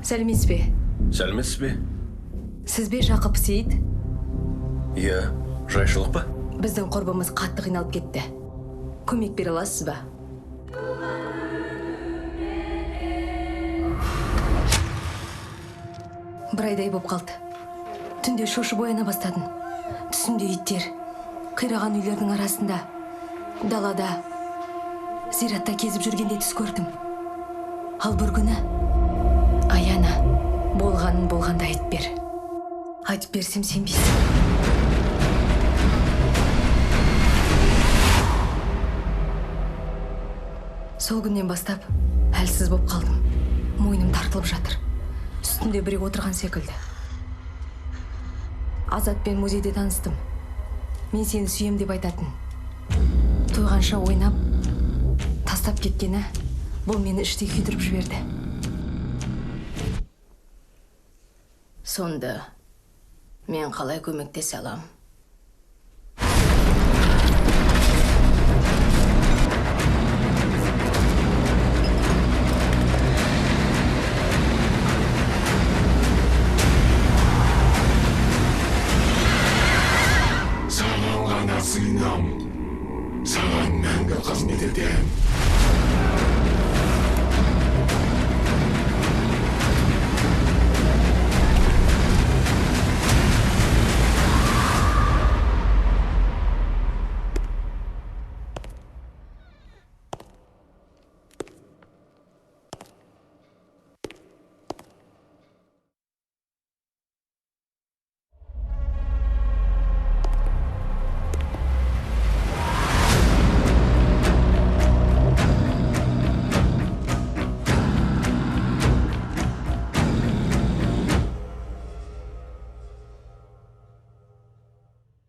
Сәлеметсіз бе? Сәлеметсіз бе? Сіз бе Жақып Сейіт? Иә, жайшылық па? Біздің құрбымыз қатты қиналып кетті. Көмек бере аласыз ба? Бір айдай болып қалды. Түнде шошып ояна бастадым. Түсімде иттер, қираған үйлердің арасында, далада, зиратта кезіп жүргенде түс көрдім. Ал бір күні Аяна болғанын болғанда айтып бер. Айтып берсем сенбейсің. Сол күннен бастап әлсіз болып қалдым. Мойным тартылып жатыр. Үстінде біреу отырған секілді. Азатпен музейде таныстым. Мен сені сүйем деп айтатын. Тойғанша ойнап, тастап кеткені бұл мені іштей күйдіріп жіберді. Сонда мен қалай көмектесе алам?